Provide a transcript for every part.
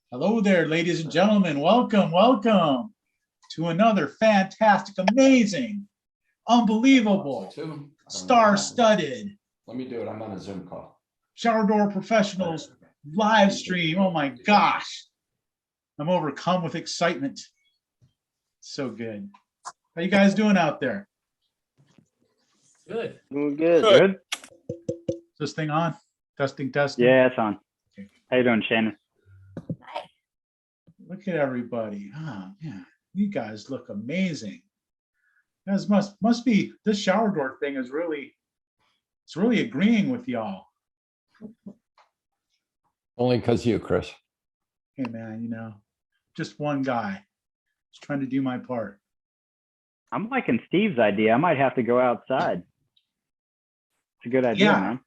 Hello there, ladies and gentlemen. Welcome, welcome to another fantastic, amazing, unbelievable, star-studded. Let me do it. I'm on a Zoom call. Shower Door Professionals live stream. Oh my gosh. I'm overcome with excitement. So good. How you guys doing out there? Good. Doing good. Good. Is this thing on? Testing, testing. Yeah, it's on. Okay. How you doing, Shannon? Look at everybody. Oh, yeah. You guys look amazing. You guys must be, this shower door thing is really, it's really agreeing with y'all. Only because you, Chris. Hey man, you know, just one guy. Just trying to do my part. I'm liking Steve's idea. I might have to go outside. It's a good idea, Yeah. man.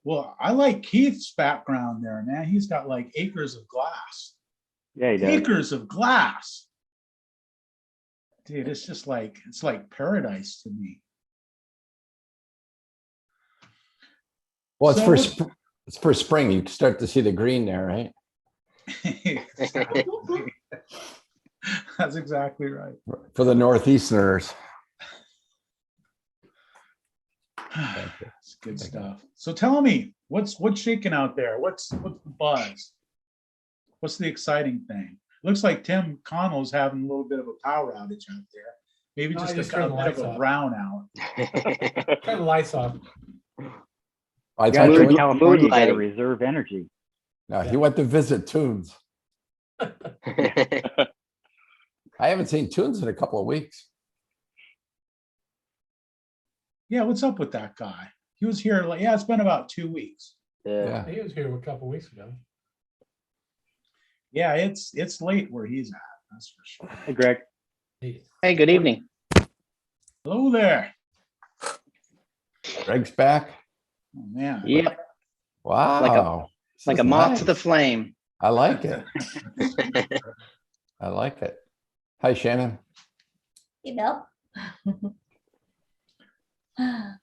Well, I like Keith's background there, man. He's got like acres of glass. Yeah, he does. Acres of glass. Dude, it's just like, it's like paradise to me. Well, So it's for spring. You start to see the green there, right? That's exactly right. For the Northeasterners. It's good stuff. So tell me, what's shaking out there? What's the buzz? What's the exciting thing? Looks like Tim Connell's having a little bit of a power outage out there. Maybe No, I just just a bit turned the of a lights off. brownout. Turn the lights off. I Guys thought in you, California got to lighting. reserve energy. no, he went to visit Tunes. I haven't seen Tunes in a couple of weeks. Yeah, what's up with that guy? He was here like, yeah, it's been about 2 weeks. Yeah. He was here a couple weeks ago. Yeah, it's late where he's at, that's for sure. Hey, Greg. Hey, good evening. Hello there. Greg's back. Oh man. Yep, Wow. This like is a moth nice. to the flame. I like it. I like it. Hi, Shannon. Hey, Bill.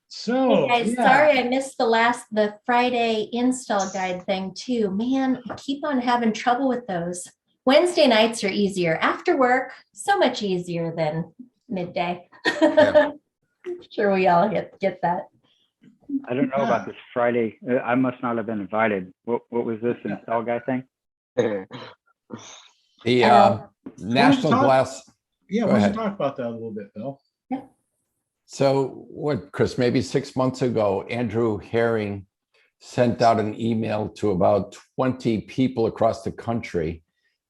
So Hey guys, yeah. sorry I missed the Friday install guide thing too. Man, I keep on having trouble with those. Wednesday nights are easier. After work, so much easier than midday. Yeah. I'm sure we all get that. I don't know about this Friday. I must not have been invited. What was this install guy thing? The National talk- Glass. Yeah, Go why don't ahead. you talk about that a little bit, Bill? So what, Chris, maybe 6 months ago, Andrew Herring sent out an email to about 20 people across the country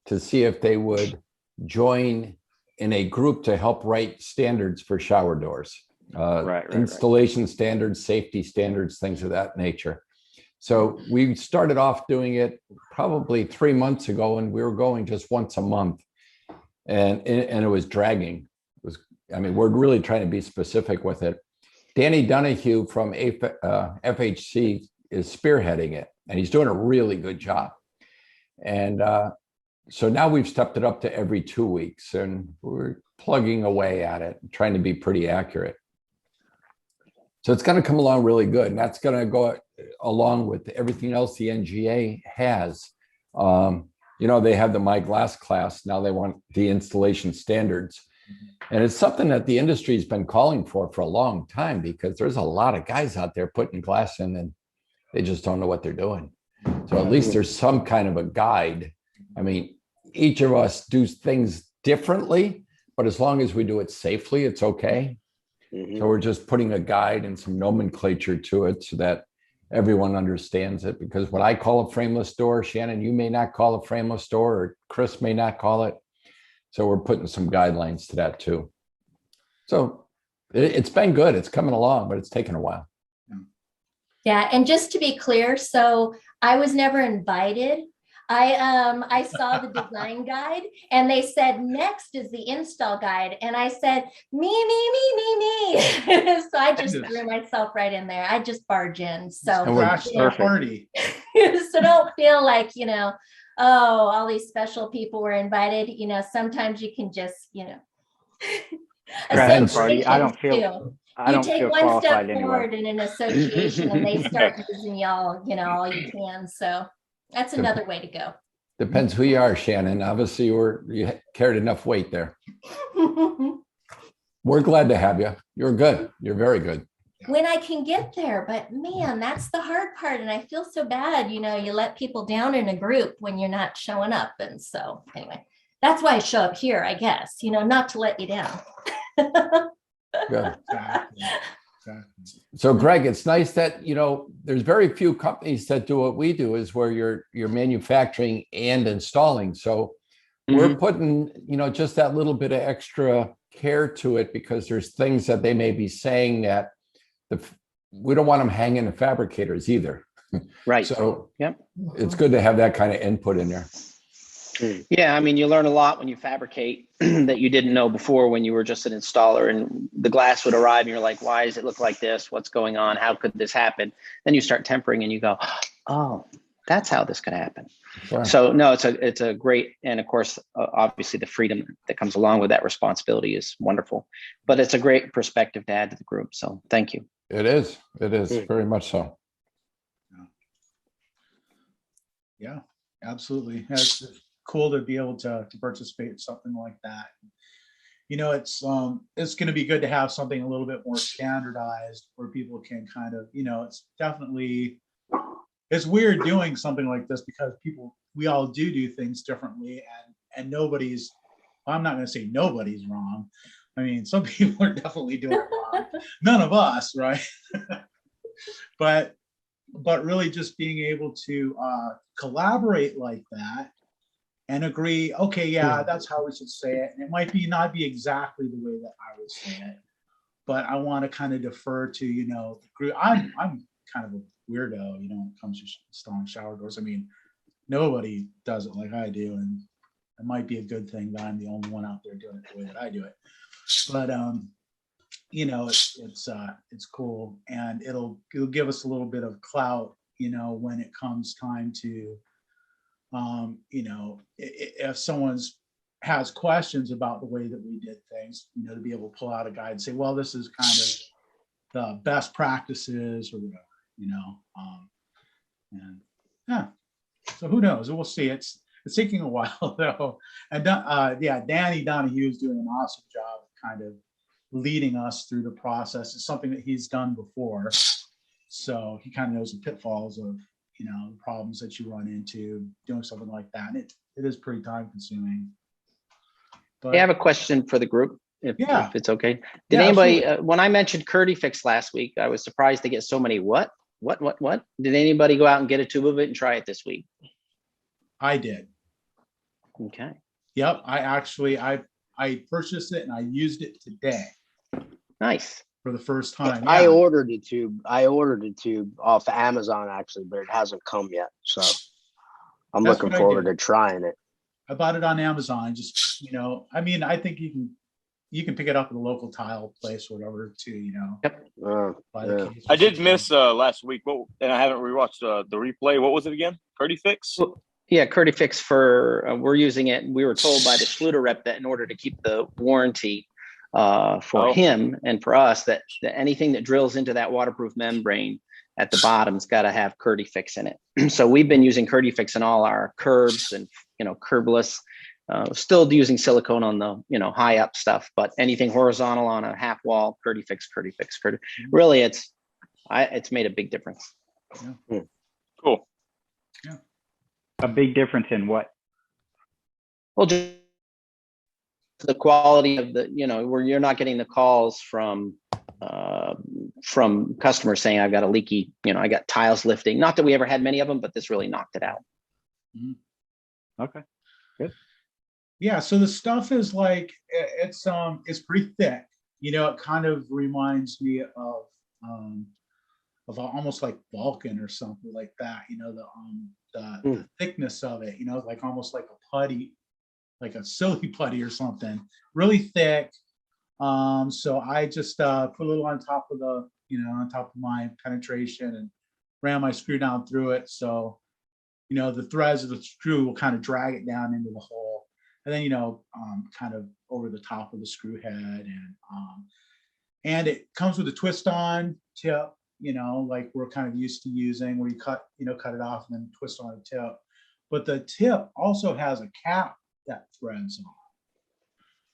to see if they would join in a group to help write standards for shower doors. Right. Installation standards, safety standards, things of that nature. So we started off doing it probably 3 months ago, and we were going just once a month, and it was dragging. I mean, we're really trying to be specific with it. Danny Donahue from FHC is spearheading it, and he's doing a really good job. And so now we've stepped it up to every 2 weeks, and we're plugging away at it, trying to be pretty accurate. So it's going to come along really good, and that's going to go along with everything else the NGA has. You know, they have the My Glass class. Now they want the installation standards. And it's something that the industry has been calling for a long time, because there's a lot of guys out there putting glass in and they just don't know what they're doing. So at least there's some kind of a guide. I mean, each of us do things differently, but as long as we do it safely, it's okay. So we're just putting a guide and some nomenclature to it so that everyone understands it. Because what I call a frameless door, Shannon, you may not call a frameless door, or Chris may not call it. So we're putting some guidelines to that too. So it's been good. It's coming along, but it's taken a while. Yeah, and just to be clear, so I was never invited. I saw the design guide and they said next is the install guide, and I said me. So I just threw myself right in there. I just barge in. So Crash the party. so don't feel like, you know, oh, all these special people were invited. You know, sometimes you can just, you know, Party. I don't feel you take one qualified step anyway. forward in an association and they start using y'all, you know, all you can. So that's another way to go. Depends who you are, Shannon. Obviously, you carried enough weight there. We're glad to have you. You're good. You're very good. When I can get there, but man, that's the hard part. And I feel so bad, you let people down in a group when you're not showing up. And so anyway, that's why I show up here, I guess, not to let you down. Good. Exactly. So Greg, it's nice that, there's very few companies that do what we do, is where you're manufacturing and installing. So we're putting, just that little bit of extra care to it, because there's things that they may be saying that we don't want them hanging the fabricators either. Right. So Yep. it's good to have that kind of input in there. Yeah, I mean, you learn a lot when you fabricate that you didn't know before when you were just an installer, and the glass would arrive and you're like, why does it look like this? What's going on? How could this happen? Then you start tempering and you go, oh, that's how this could happen. Sure. So no, it's a great, and of course, obviously the freedom that comes along with that responsibility is wonderful, but it's a great perspective to add to the group. So thank you. It is very much so. Yeah, absolutely. It's cool to be able to participate in something like that. It's going to be good to have something a little bit more standardized where people can kind of, it's weird doing something like this, because we all do things differently, and I'm not going to say nobody's wrong. I mean, some people are definitely doing it wrong. None of us, right? but really just being able to collaborate like that and agree, okay, yeah, that's how we should say it. And it might not be exactly the way that I would say it, but I want to kind of defer to, the group. I'm kind of a weirdo, when it comes to installing shower doors. I mean, nobody does it like I do, and it might be a good thing that I'm the only one out there doing it the way that I do it. But it's cool, and it'll give us a little bit of clout, when it comes time to, if someone's has questions about the way that we did things, to be able to pull out a guide and say, well, this is kind of the best practices or whatever, and yeah. So who knows? We'll see. It's taking a while though, and Danny Donahue is doing an awesome job of kind of leading us through the process. It's something that he's done before, so he kind of knows the pitfalls of the problems that you run into doing something like that. And it is pretty time consuming. But I have a question for the group, if it's okay. Did anybody, when I mentioned CurdyFix last week, I was surprised to get so many what? Did anybody go out and get a tube of it and try it this week? I did. Okay. Yep. I purchased it and I used it today. Nice. For the first time. I ordered a tube. Off Amazon actually, but it hasn't come yet. So I'm looking forward to trying it. I bought it on Amazon. Just, I think you can pick it up at a local tile place or whatever too, Yep. I did miss last week, and I haven't rewatched the replay. What was it again? CurdyFix? Yeah, CurdyFix we're using it. We were told by the Schluter rep that in order to keep the warranty for him and for us, that anything that drills into that waterproof membrane at the bottom's got to have CurdyFix in it. So we've been using CurdyFix in all our curbs and curbless. Still using silicone on the high up stuff, but anything horizontal on a half wall, CurdyFix. Really, it's made a big difference. Yeah. Cool. Yeah. A big difference in what? Well, just the quality of where you're not getting the calls from customers saying I've got a leaky, I got tiles lifting. Not that we ever had many of them, but this really knocked it out. Mm-hmm. Okay, good. Yeah, so the stuff is like it's pretty thick. It kind of reminds me of almost like Vulcan or something like that. The thickness of it. Like almost like a putty, like a silly putty or something. Really thick. So I just put a little on top of on top of my penetration and ran my screw down through it. So the threads of the screw will kind of drag it down into the hole. And then, kind of over the top of the screw head, and it comes with a twist on tip, like we're kind of used to using, where you cut it off and then twist on a tip. but the tip also has a cap that threads on.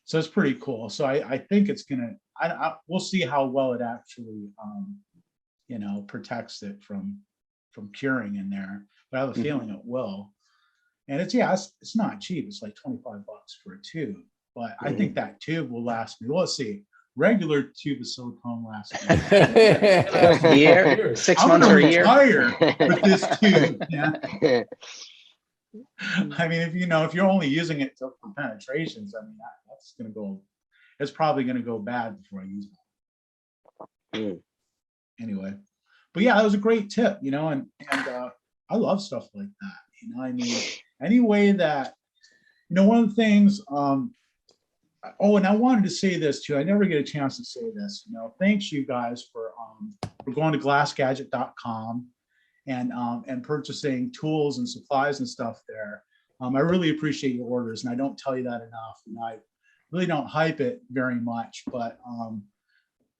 So it's pretty cool. So I think it's gonna, we'll see how well it actually, you know, protects it from curing in there. But I have a feeling it will. And it's, yeah, it's not cheap. It's like $25 for a tube. But I think that tube will last me. Well, let's see. Regular tube of silicone lasts me. A year, 6 I'm months gonna or a year. retire with this tube. Yeah. I mean, if you know, if you're only using it for penetrations, I mean, that's gonna go. It's probably gonna go bad before I use it. Anyway, but yeah, that was a great tip, you know, and I love stuff like that. You know, I mean, any way that, you know, one of the things. Oh, and I wanted to say this too. I never get a chance to say this. You know, thanks you guys for going to glassgadget.com and purchasing tools and supplies and stuff there. I really appreciate your orders, and I don't tell you that enough. And I really don't hype it very much, but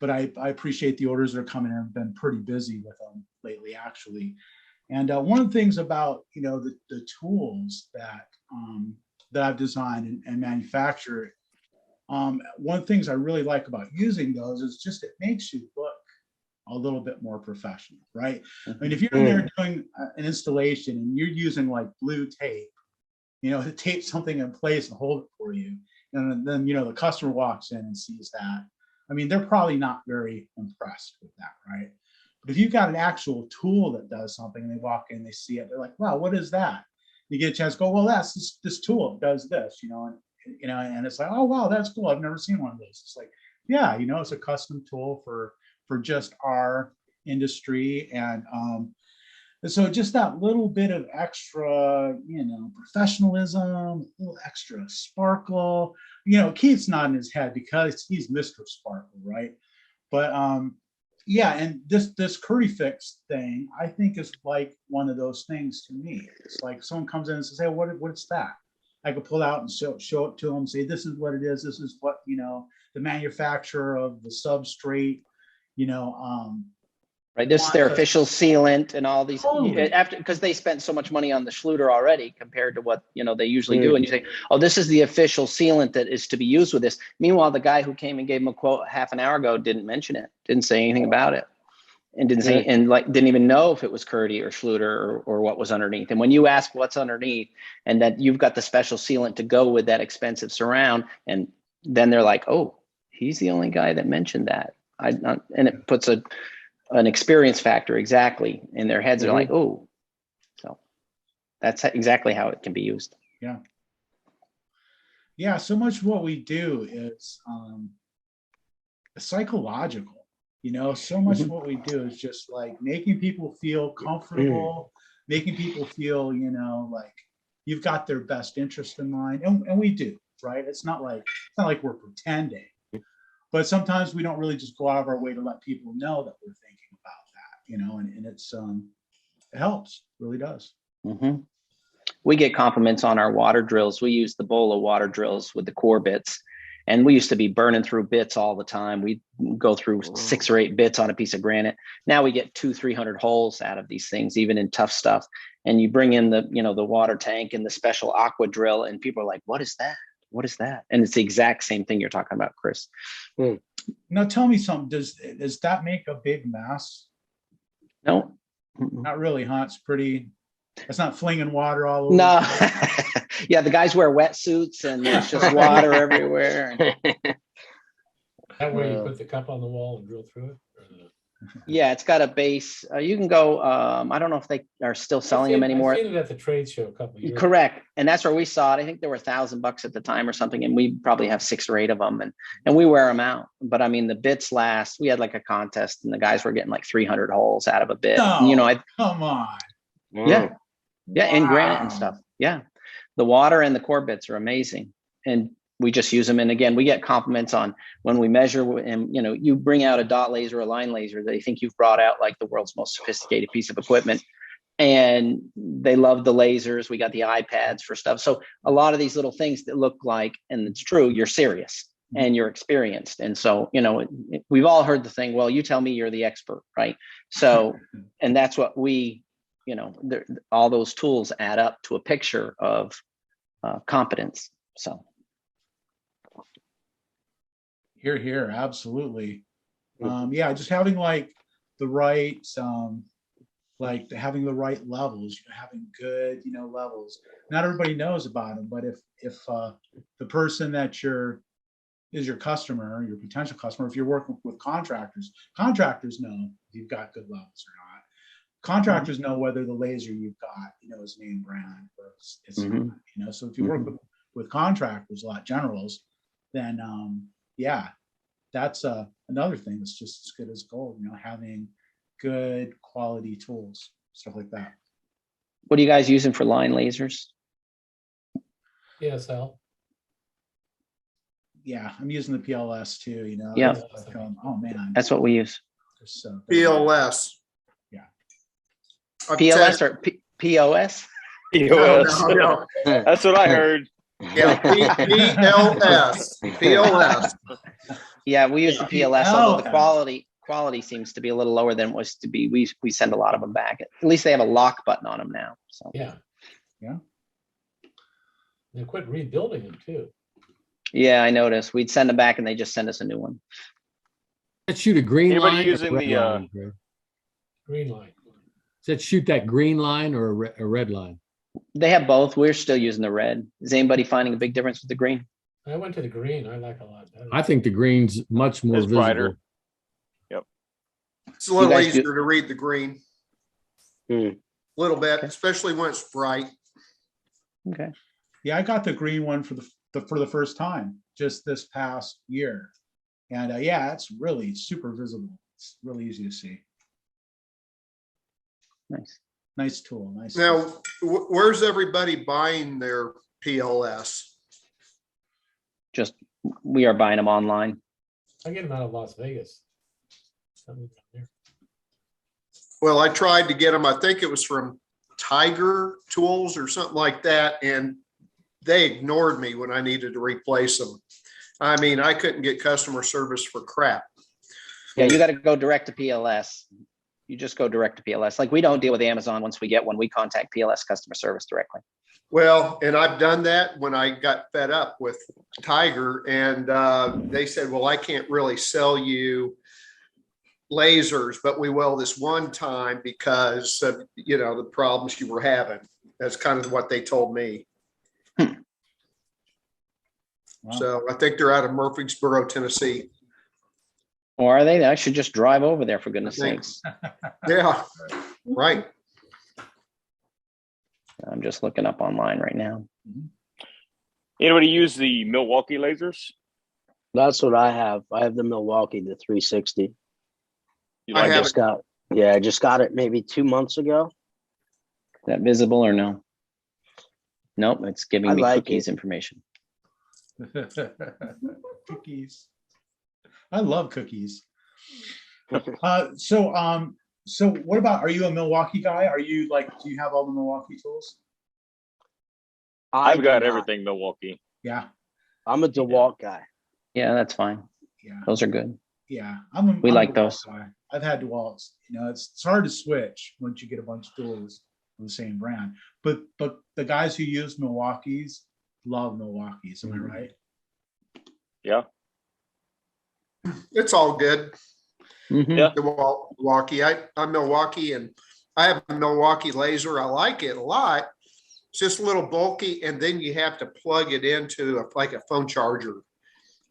I appreciate the orders that are coming in. I've been pretty busy with them lately, actually. And one of the things about, you know, the tools that I've designed and manufactured, one of the things I really like about using those is just it makes you look a little bit more professional, right? I mean, if you're in there doing an installation and you're using like blue tape, you know, to tape something in place and hold it for you, and then, you know, the customer walks in and sees that, I mean, they're probably not very impressed with that, right? But if you've got an actual tool that does something and they walk in, they see it, they're like, wow, what is that? You get a chance to go, well, that's this tool, it does this, you know, and it's like, oh, wow, that's cool. I've never seen one of those. It's like, yeah, you know, it's a custom tool for just our industry. And so just that little bit of extra, you know, professionalism, a little extra sparkle, you know, Keith's nodding his head because he's Mr. Sparkle, right? But yeah, and this Curry Fix thing, I think is like one of those things to me. It's like someone comes in and says, hey, what's that? I could pull out and show it to them, say, this is what it is. This is what, you know, the manufacturer of the substrate, you know, Right, this is their official sealant and all these, Totally. after, because they spent so much money on the Schluter already compared to what, you know, they usually do. And you say, oh, this is the official sealant that is to be used with this. Meanwhile, the guy who came and gave him a quote half an hour ago didn't mention it, didn't say anything about it, and didn't say, and like didn't even know if it was Curdy or Schluter or what was underneath. And when you ask what's underneath and that you've got the special sealant to go with that expensive surround, and then they're like, oh, he's the only guy that mentioned that. And it puts an experience factor exactly in their heads. They're like, oh, so that's exactly how it can be used. Yeah. Yeah. So much of what we do is psychological, you know, so much of what we do is just like making people feel comfortable, making people feel, you know, like you've got their best interest in mind. And we do, right? It's not like we're pretending, but sometimes we don't really just go out of our way to let people know that we're thinking about that, you know, and it's it helps, really does. We get compliments on our water drills. We use the Bola water drills with the core bits, and we used to be burning through bits all the time. We go through 6 or 8 bits on a piece of granite. Now we get 200-300 holes out of these things, even in tough stuff. And you bring in the, you know, the water tank and the special aqua drill, and people are like, what is that? What is that? And it's the exact same thing you're talking about, Chris. Now tell me something, does that make a big mess? No. Not really, huh? It's not flinging water all over. No. Yeah, the guys wear wetsuits and there's just water everywhere. That way you put the cup on the wall and drill through it? Yeah, it's got a base. You can go, I don't know if they are still selling them anymore. I've seen it at the trade show a couple of years ago. Correct. And that's where we saw it. I think there were $1,000 at the time or something. And we probably have 6 or 8 of them, and we wear them out. But I mean, the bits last. We had like a contest and the guys were getting like 300 holes out of a bit. No, and, you know, come on. Yeah. Yeah. Wow. And granite and stuff. Yeah. The water and the core bits are amazing. And we just use them. And again, we get compliments on when we measure, and, you know, you bring out a dot laser, a line laser, they think you've brought out like the world's most sophisticated piece of equipment, and they love the lasers. We got the iPads for stuff. So a lot of these little things that look like, and it's true, you're serious and you're experienced. And so, you know, we've all heard the thing, well, you tell me you're the expert, right? So, and that's what we all those tools add up to a picture of competence. So. Here, absolutely. Yeah, just having like the right, having the right levels, having good, levels. Not everybody knows about them, but if the person that is your customer, your potential customer, if you're working with contractors know if you've got good levels or not. Contractors know whether the laser you've got, is name brand or it's not, So if you work with contractors, a lot of generals, then yeah, that's another thing that's just as good as gold, having good quality tools, stuff like that. What are you guys using for line lasers? PSL. Yeah, I'm using the PLS too, Yeah. Like, oh man. That's what we use. So PLS. Yeah. PLS or POS? POS. No. That's what I heard. Yeah, PLS. PLS. Yeah, we use the PLS, although the PLS. quality seems to be a little lower than it was to be. We send a lot of them back. At least they have a lock button on them now. So Yeah. Yeah. They quit rebuilding them too. yeah, I noticed. We'd send them back and they just send us a new one. That shoot a green Anybody line. using or red the, line, Greg? Green line. Does that shoot that green line or a red line? They have both. We're still using the red. Is anybody finding a big difference with the green? I went to the green. I like a lot better. I think the green's much more It's visible. brighter. It's a little You guys easier do- to read the green. A little bit, especially when it's bright. Okay. Yeah, I got the green one for the first time just this past year, and yeah, it's really super visible. It's really easy to see. Nice. Nice tool. Nice. Now, where's everybody buying their PLS? Just we are buying them online. I get them out of Las Vegas. Something down there. Well, I tried to get them. I think it was from Tiger Tools or something like that, and they ignored me when I needed to replace them. I mean, I couldn't get customer service for crap. Yeah, you got to go direct to PLS. You just go direct to PLS. Like we don't deal with Amazon once we get one. We contact PLS customer service directly. Well, and I've done that when I got fed up with Tiger, and they said, well, I can't really sell you lasers, but we will this one time because of, the problems you were having. That's kind of what they told me. Wow. So I think they're out of Murfreesboro, Tennessee. Or are they? I should just drive over there for goodness sakes. Yeah, right. I'm just looking up online right now. Anybody use the Milwaukee lasers? That's what I have. I have the Milwaukee, the 360. You I like have it? I just got it maybe 2 months ago. Is that visible or no? Nope, it's giving I me like cookies it. information. Cookies. I love cookies. So what about, are you a Milwaukee guy? Are you do you have all the Milwaukee tools? I've got do not. everything Milwaukee. Yeah. I'm a DeWalt guy. Yeah, that's fine. Yeah. Those are good. Yeah. We I'm like a DeWalt those. guy. I've had DeWalt's, it's hard to switch once you get a bunch of tools from the same brand, but the guys who use Milwaukee's love Milwaukee's. Am I right? Yeah. It's all good. Mhm. Yeah. Milwaukee. I'm Milwaukee, and I have a Milwaukee laser. I like it a lot. It's just a little bulky, and then you have to plug it into a phone charger.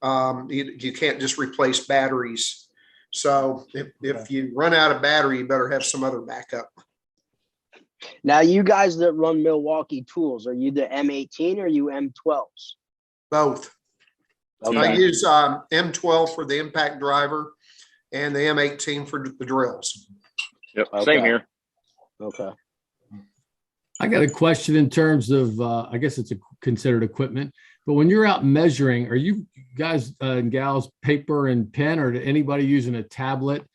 You can't just replace batteries. So if you run out of battery, you better have some other backup. Now, you guys that run Milwaukee tools, are you the M18 or you M12s? Both. Okay. I use M12 for the impact driver and the M18 for the drills. Yep. Okay. Same here. Okay. I got a question in terms of, I guess it's considered equipment, but when you're out measuring, are you guys and gals paper and pen, or anybody using a tablet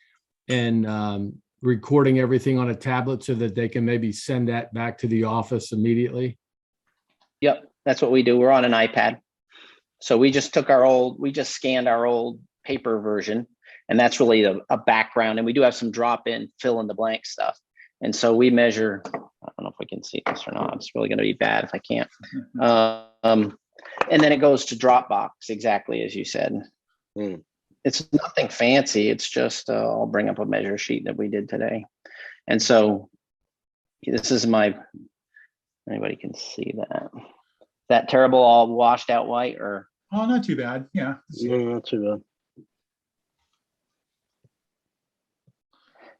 and recording everything on a tablet so that they can maybe send that back to the office immediately? Yep, that's what we do. We're on an iPad. So we just scanned our old paper version, and that's really a background. And we do have some drop in fill in the blank stuff. And so we measure, I don't know if we can see this or not. It's really going to be bad if I can't. And then it goes to Dropbox, exactly as you said. It's nothing fancy. It's just, I'll bring up a measure sheet that we did today. And so this is anybody can see that. That terrible, all washed out white, or? Oh, not too bad. Yeah. Not too bad.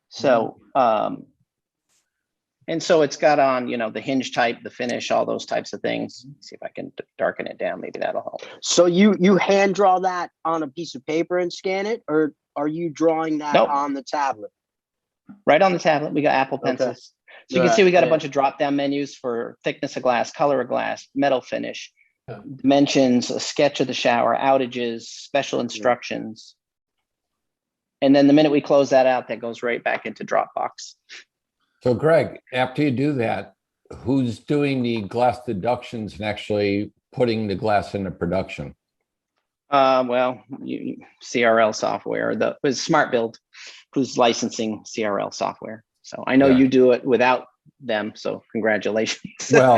So, and so it's got on, the hinge type, the finish, all those types of things. See if I can darken it down. Maybe that'll help. So you hand draw that on a piece of paper and scan it, or are you drawing that on the tablet? Right on the tablet. We got Apple Pencils. Okay. So you can see we got a bunch of drop down menus for thickness of glass, color of glass, metal finish, dimensions, a sketch of the shower, outages, special instructions. And then the minute we close that out, that goes right back into Dropbox. So Greg, after you do that, who's doing the glass deductions and actually putting the glass into production? Well, CRL software, the Smart Build, who's licensing CRL software. So I know you do it without them. So congratulations. Well,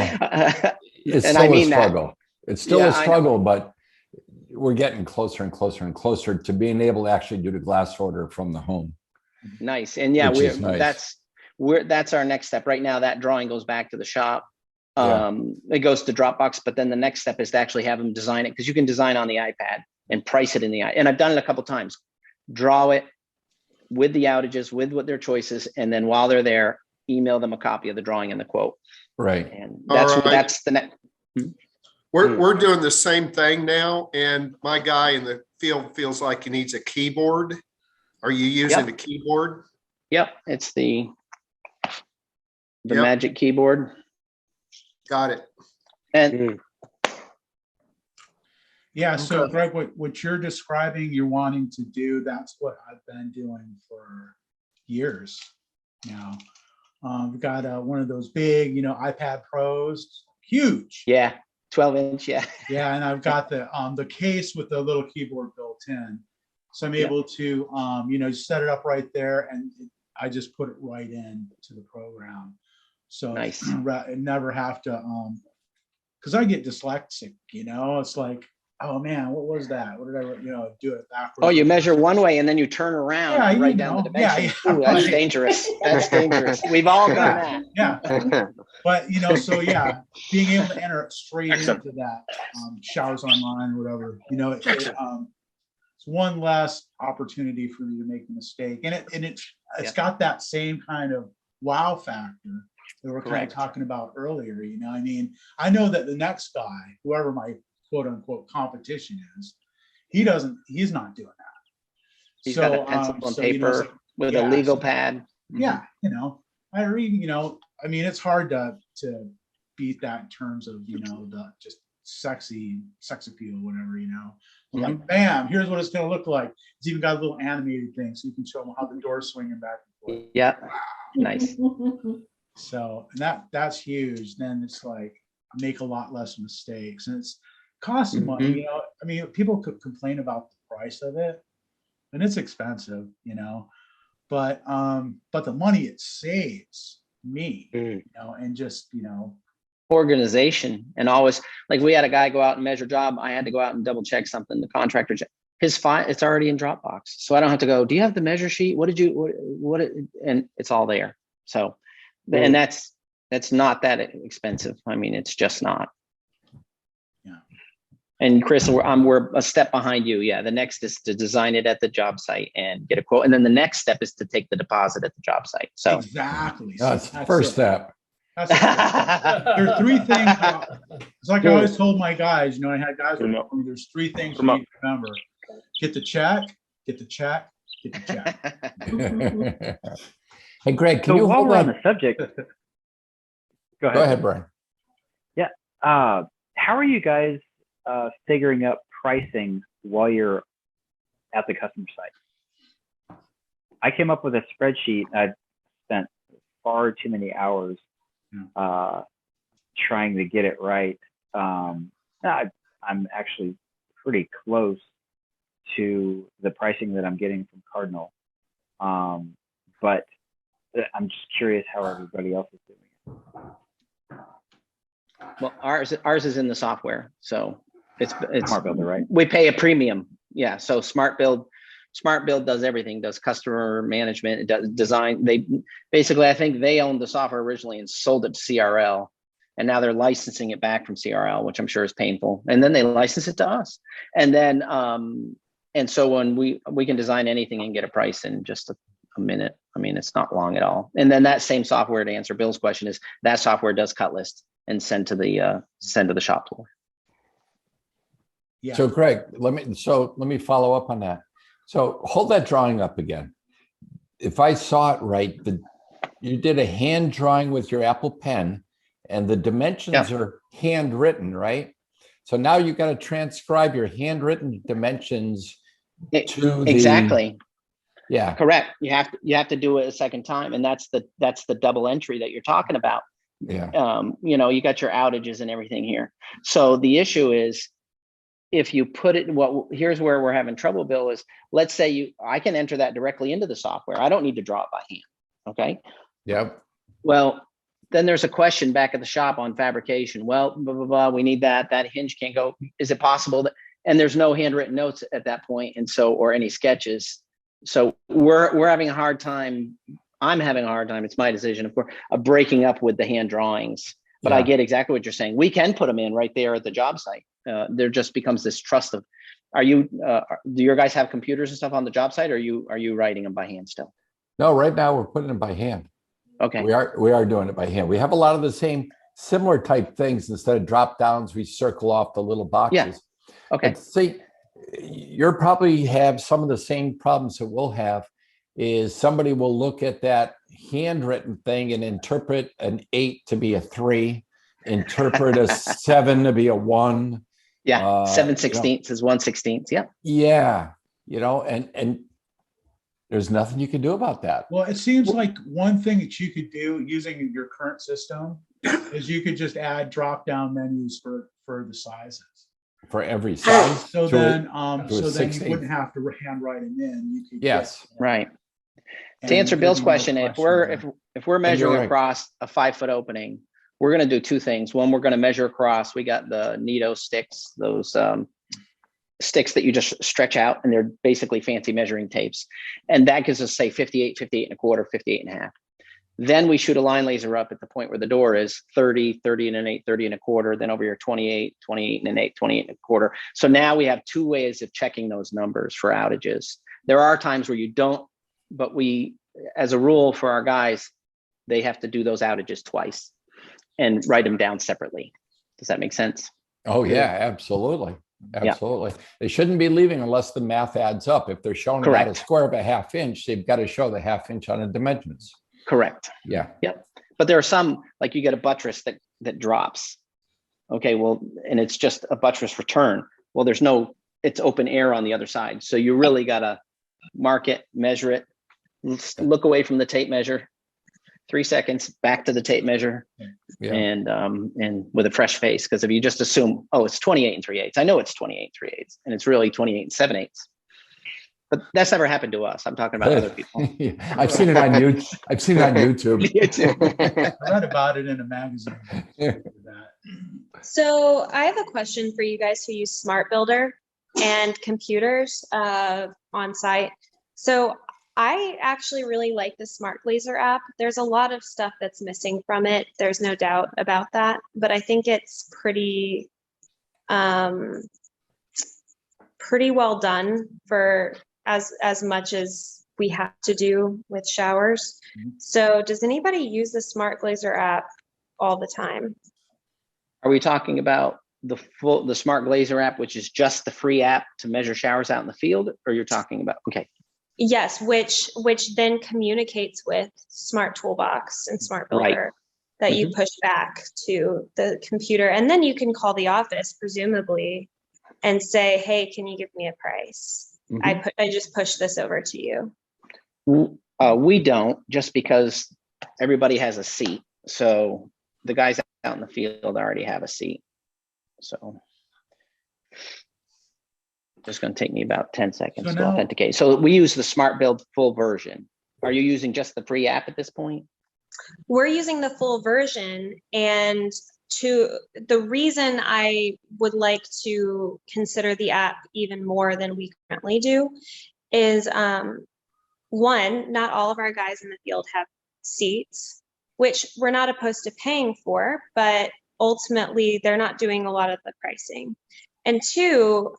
it's and still I mean a struggle. It's still a struggle, but we're getting closer and closer and closer to being able to actually do the glass order from the home. Nice. And that's our next step. Right now, that drawing goes back to the shop. It goes to Dropbox, but then the next step is to actually have them design it, because you can design on the iPad and price it in the and I've done it a couple times. Draw it with the outages, with what their choices, and then while they're there, email them a copy of the drawing and the quote. Right. And that's the next. We're doing the same thing now, and my guy in the field feels like he needs a keyboard. Are you using a keyboard? Yep, it's the Magic Keyboard. Got it. And yeah, so Greg, what you're describing, you're wanting to do, that's what I've been doing for years now. We've got one of those big, iPad Pros, huge. Yeah, 12-inch. Yeah. Yeah, and I've got the case with the little keyboard built in, so I'm able to set it up right there, and I just put it right in to the program. So nice. I never have to, because I get dyslexic. It's like, oh man, what was that? What did I, do it backwards? Oh, you measure one way and then you turn around and write down the dimensions. Yeah. Ooh, that's dangerous. That's dangerous. We've all done that. Yeah. But so being able to enter it straight into that showers online, whatever, it's one less opportunity for me to make a mistake, and it's got that same kind of wow factor that we're kind of talking about earlier. I know that the next guy, whoever my quote unquote competition is, he's not doing that. He's got a pencil and paper with a legal pad. Yeah. I read, it's hard to beat that in terms of, the just sex appeal, whatever, like, bam, here's what it's going to look like. It's even got a little animated thing, so you can show them how the door's swinging back and forth. Yeah. Nice. So, and that's huge. Then it's like, I make a lot less mistakes, and it's costs money, people could complain about the price of it, and it's expensive, but the money it saves me, and just, organization. And always, like, we had a guy go out and measure job. I had to go out and double check something. The contractor, his file, it's already in Dropbox, so I don't have to go, do you have the measure sheet? And it's all there. So, and that's not that expensive. It's just not. Yeah. And Chris, we're a step behind you. Yeah. The next is to design it at the job site and get a quote. And then the next step is to take the deposit at the job site. So exactly. That's the first step. There are three things. It's like I always told my guys, I had guys with me, there's three things you need to remember. Get the check, get the check, get the check. Hey, Greg, can So you while hold we're on? on the subject, go ahead. Go ahead, Brian. Yeah. How are you guys figuring out pricing while you're at the customer site? I came up with a spreadsheet. I've spent far too many hours trying to get it right. I'm actually pretty close to the pricing that I'm getting from Cardinal. But I'm just curious how everybody else is doing it. Well, ours is in the software, so it's Smart Builder, right? We pay a premium. Yeah. So Smart Build does everything, does customer management, it does design. They basically, I think they owned the software originally and sold it to CRL. And now they're licensing it back from CRL, which I'm sure is painful. And then they license it to us. And then, and so when we can design anything and get a price in just a minute. I mean, it's not long at all. And then that same software, to answer Bill's question, is that software does cut list and send to the shop floor. Yeah. So Greg, let me follow up on that. So hold that drawing up again. If I saw it right, you did a hand drawing with your Apple Pen, and the dimensions are handwritten, right? So now you got to transcribe your handwritten dimensions to exactly. Yeah. Correct. You have to do it a second time, and that's the double entry that you're talking about. Yeah. You know, you got your outages and everything here. So the issue is, if you put it, here's where we're having trouble, Bill, is let's say I can enter that directly into the software. I don't need to draw it by hand. Okay. Yep. Well, then there's a question back at the shop on fabrication. Well, blah, blah, blah, we need that hinge can't go. Is it possible that, and there's no handwritten notes at that point, and so, or any sketches. So we're having a hard time. I'm having a hard time. It's my decision, of course, of breaking up with the hand drawings. But I get exactly what you're saying. We can put them in right there at the job site. There just becomes this trust of, do your guys have computers and stuff on the job site, or are you writing them by hand still? No, right now we're putting them by hand. Okay. We are doing it by hand. We have a lot of the same similar type things. Instead of drop downs, we circle off the little boxes. Yeah. Okay. But see, you're probably have some of the same problems that we'll have. Is somebody will look at that handwritten thing and interpret an 8 to be a 3, interpret a 7 to be a 1. Yeah, 7/16 is 1/16. Yeah. Yeah, and there's nothing you can do about that. Well, it seems like one thing that you could do using your current system is you could just add drop-down menus for the sizes. For every size. So then you 16. wouldn't have to handwrite them in. You could right. To answer Bill's question, if we're measuring across a 5-foot opening, we're going to do two things. One, we're going to measure across. We got the Nito sticks, those sticks that you just stretch out, and they're basically fancy measuring tapes. And that gives us, say, 58, 58 and a quarter, 58 and a half. Then we shoot a line laser up at the point where the door is 30, 30 and an 8, 30 and a quarter. Then over here, 28, 28 and an 8, 28 and a quarter. So now we have two ways of checking those numbers for outages. There are times where you don't, but we, as a rule for our guys, they have to do those outages twice and write them down separately. Does that make sense? Oh yeah, absolutely. Absolutely. Yeah. They shouldn't be leaving unless the math adds up. If they're showing about a square of a ½ inch, they've got to show the ½ inch on the dimensions. Correct. Yeah. Yep. But there are some, like you get a buttress that drops. Okay, well, and it's just a buttress return. Well, it's open air on the other side. So you really got to mark it, measure it, look away from the tape measure, 3 seconds, back to the tape measure, and with a fresh face. Because if you just assume, oh, it's 28 3/8, I know it's 28 3/8, and it's really 28 7/8. But that's never happened to us. I'm talking about other people. I've seen it on YouTube. I've seen it on YouTube. I read about it in a magazine. So I have a question for you guys who use Smart Builder and computers on site. So I actually really like the Smart Glazer app. There's a lot of stuff that's missing from it. There's no doubt about that. But I think it's pretty well done for as much as we have to do with showers. So does anybody use the Smart Glazer app all the time? Are we talking about the Smart Glazer app, which is just the free app to measure showers out in the field, or you're talking about, okay. Yes, which then communicates with Smart Toolbox and Smart Builder that you push back to the computer, and then you can call the office presumably and say, hey, can you give me a price? I just push this over to you. We don't, just because everybody has a seat. So the guys out in the field already have a seat. So just going to take me about 10 seconds to authenticate. So we use the Smart Build full version. Are you using just the free app at this point? We're using the full version, and the reason I would like to consider the app even more than we currently do is one, not all of our guys in the field have seats, which we're not opposed to paying for, but ultimately they're not doing a lot of the pricing. And two,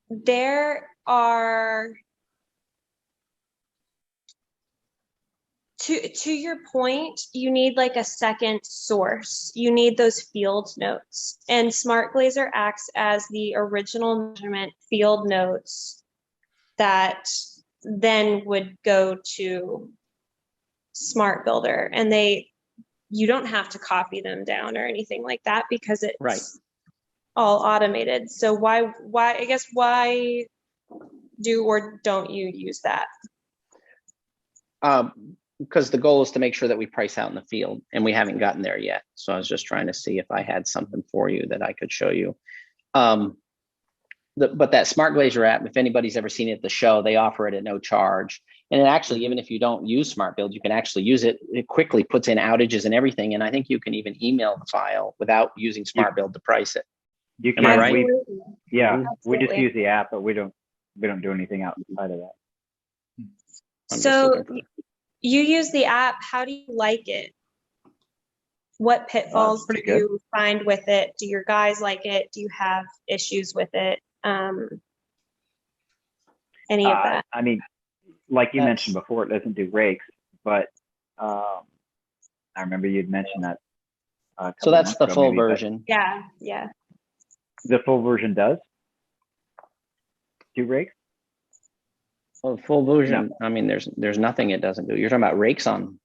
there are, to your point, you need like a second source. You need those field notes, and SmartGlazer acts as the original measurement field notes that then would go to Smart Builder, and you don't have to copy them down or anything like that because it's right. all automated. So why do or don't you use that? Because the goal is to make sure that we price out in the field, and we haven't gotten there yet. So I was just trying to see if I had something for you that I could show you. But that SmartGlazer app, if anybody's ever seen it at the show, they offer it at no charge. And it actually, even if you don't use Smart Build, you can actually use it. It quickly puts in outages and everything. And I think you can even email the file without using Smart Build to price it. You can, Am I right? Yeah, we just Absolutely. use the app, but we don't do anything outside of that. So you use the app. How do you like it? What pitfalls do you find with it? Do your guys like it? Do you have issues with it? Any of that? I mean, like you mentioned before, it doesn't do rakes, but I remember you'd mentioned that. So that's the full version. Yeah. The full version does do rakes? Well, full version, no. I mean, there's nothing it doesn't do. You're talking about rakes on.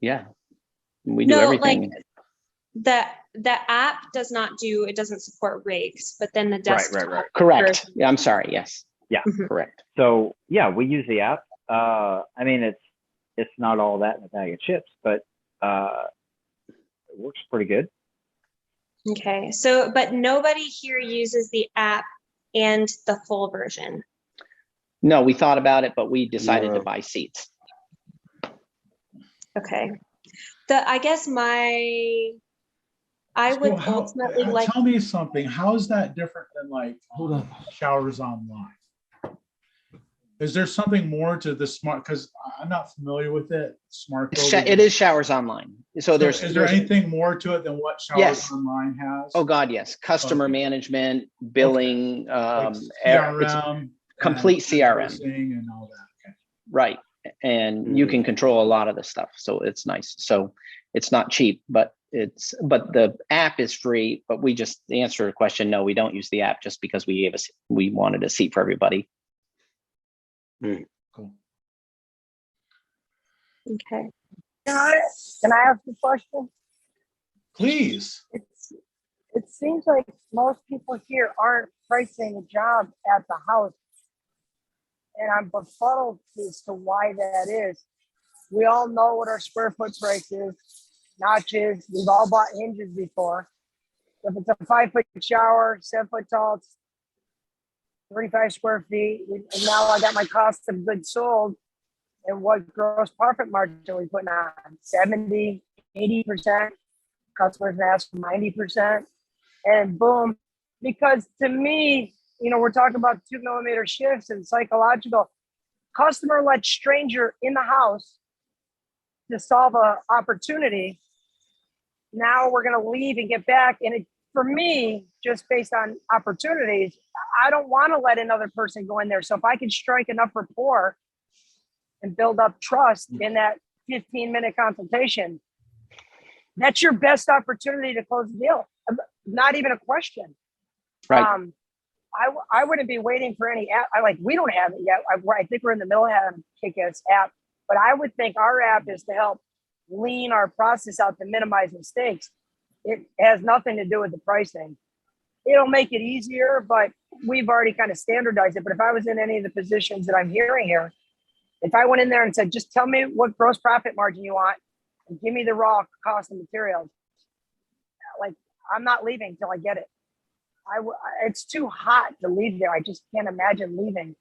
Yeah. We do everything. Like the app doesn't support rakes, but then the desktop. Right. Correct. Yeah, I'm sorry. Yes. Yeah. Correct. So yeah, we use the app. I mean, it's not all that in a bag of chips, but it works pretty good. Okay. So, but nobody here uses the app and the full version. No, we thought about it, but we decided to buy seats. Okay. I guess I would ultimately like. Tell me something. How is that different than like Showers Online? Is there something more to the smart? Because I'm not familiar with it. Smart Builder. It is Showers Online. So is there anything more to it than what Showers Online has? Oh God, yes. Customer management, billing, like CRM, complete CRM, and all that. Okay. Right, and you can control a lot of the stuff, so it's nice. So it's not cheap, but the app is free. But we just answer the question. No, we don't use the app just because we wanted a seat for everybody. Cool. Okay. Can I ask a question? Please. It seems like most people here aren't pricing a job at the house. And I'm befuddled as to why that is. We all know what our square foot price is. Notches. We've all bought hinges before. If it's a 5-foot shower, 7-foot tall, it's 35 square feet. And now I got my cost of goods sold. And what gross profit margin are we putting on? 70, 80%. Customers ask for 90%. And boom. Because to me, we're talking about 2mm shifts and psychological. Customer lets stranger in the house to solve an opportunity. Now we're going to leave and get back. And for me, just based on opportunities, I don't want to let another person go in there. So if I can strike enough rapport and build up trust in that 15-minute consultation, that's your best opportunity to close the deal. Not even a question. Right. I wouldn't be waiting for any app. We don't have it yet. I think we're in the middle of having kick-ass app, but I would think our app is to help lean our process out to minimize mistakes. It has nothing to do with the pricing. It'll make it easier, but we've already kind of standardized it. But if I was in any of the positions that I'm hearing here, if I went in there and said, just tell me what gross profit margin you want and give me the raw cost of materials, I'm not leaving till I get it. It's too hot to leave there. I just can't imagine leaving.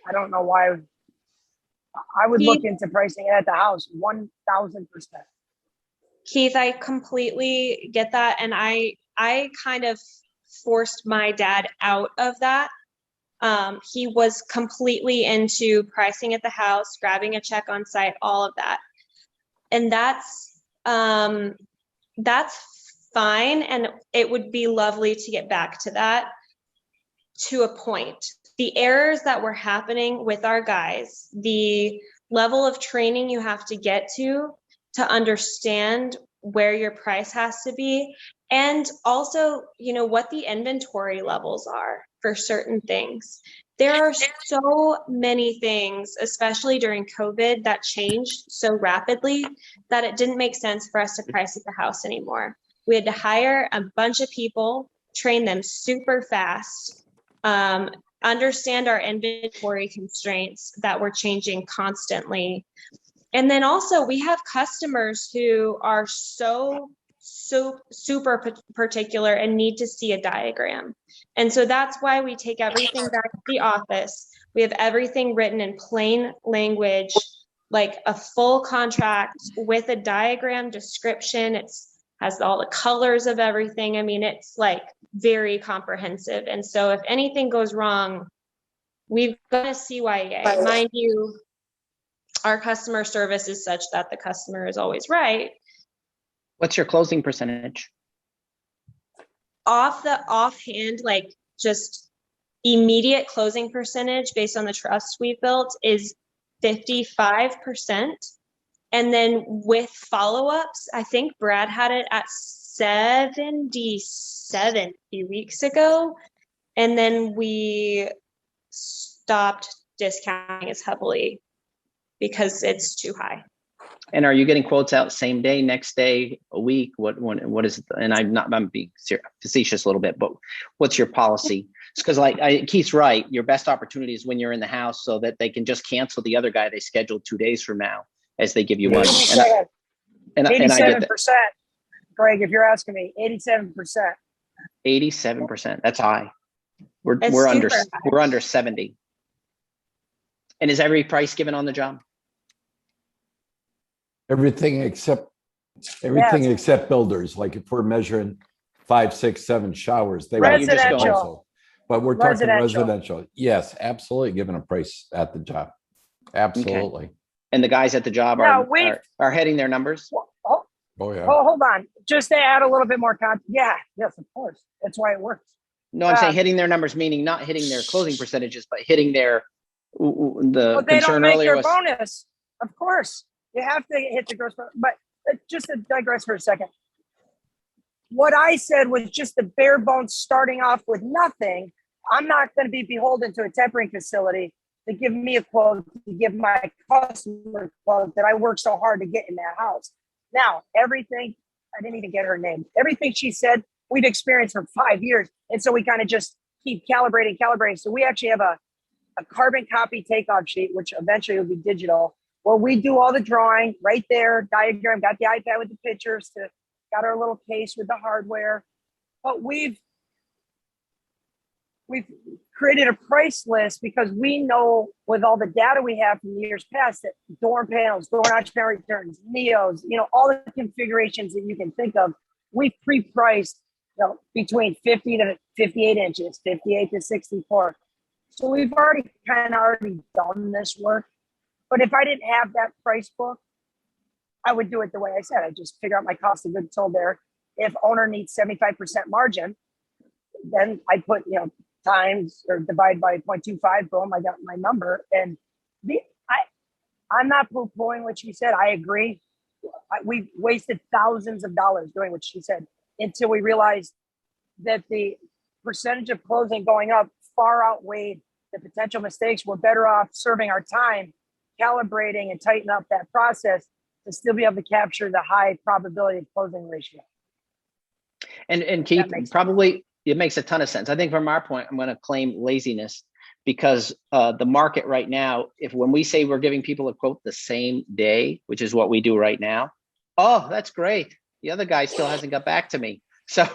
I don't know why. I would look into pricing it at the house 1,000%. Keith, I completely get that. And I kind of forced my dad out of that. He was completely into pricing at the house, grabbing a check on site, all of that. And that's fine. And it would be lovely to get back to that to a point. The errors that were happening with our guys, the level of training you have to get to understand where your price has to be, and also, what the inventory levels are for certain things. There are so many things, especially during COVID, that changed so rapidly that it didn't make sense for us to price at the house anymore. We had to hire a bunch of people, train them super fast, understand our inventory constraints that were changing constantly. And then also we have customers who are so super particular and need to see a diagram. And so that's why we take everything back to the office. We have everything written in plain language, like a full contract with a diagram description. Has all the colors of everything. I mean, it's like very comprehensive. And so if anything goes wrong, we've got a CYA. Mind you, our customer service is such that the customer is always right. What's your closing percentage? Offhand, like just immediate closing percentage based on the trust we've built is 55%. And then with follow-ups, I think Brad had it at 77 a few weeks ago. And then we stopped discounting as heavily because it's too high. And are you getting quotes out same day, next day, a week? What is it? And I'm being facetious a little bit, but what's your policy? Because Keith's right. Your best opportunity is when you're in the house, so that they can just cancel the other guy they scheduled 2 days from now as they give you money. And 87%, Greg, if you're asking me, 87%. 87%. That's high. We're under 70. And is every price given on the job? Everything except builders. Like if we're measuring 5, 6, 7 showers, they want to also. But we're talking residential. Yes, absolutely. Given a price at the job. Absolutely. Okay. And the guys at the job are heading their numbers. Oh yeah. Oh, hold on. Just to add a little bit more context. Yeah, yes, of course. That's why it works. No, I'm saying hitting their numbers, meaning not hitting their closing percentages, but hitting their they don't make their bonus. Of course, you have to hit the gross. But just to digress for a second, what I said was just the bare bones starting off with nothing. I'm not going to be beholden to a tempering facility to give me a quote, to give my customer a quote that I worked so hard to get in that house. Now, everything, I didn't even get her name. Everything she said, we've experienced for 5 years. And so we kind of just keep calibrating. So we actually have a carbon copy takeoff sheet, which eventually will be digital, where we do all the drawing right there, diagram, got the iPad with the pictures, got our little case with the hardware. But we've created a price list because we know with all the data we have from years past that door panels, door notch panel returns, Neos, all the configurations that you can think of, we've pre-priced between 50 to 58 inches, 58 to 64. So we've already done this work. But if I didn't have that price book, I would do it the way I said. I just figure out my cost of goods sold there. If owner needs 75% margin, then I put, times or divide by 0.25, boom, I got my number. And I'm not poo-pooing what she said. I agree. We wasted thousands of dollars doing what she said until we realized that the percentage of closing going up far outweighed the potential mistakes. We're better off serving our time, calibrating and tighten up that process to still be able to capture the high probability of closing ratio. And Keith, probably it makes a ton of sense. I think from our point, I'm going to claim laziness because the market right now, when we say we're giving people a quote the same day, which is what we do right now, oh, that's great. The other guy still hasn't got back to me. So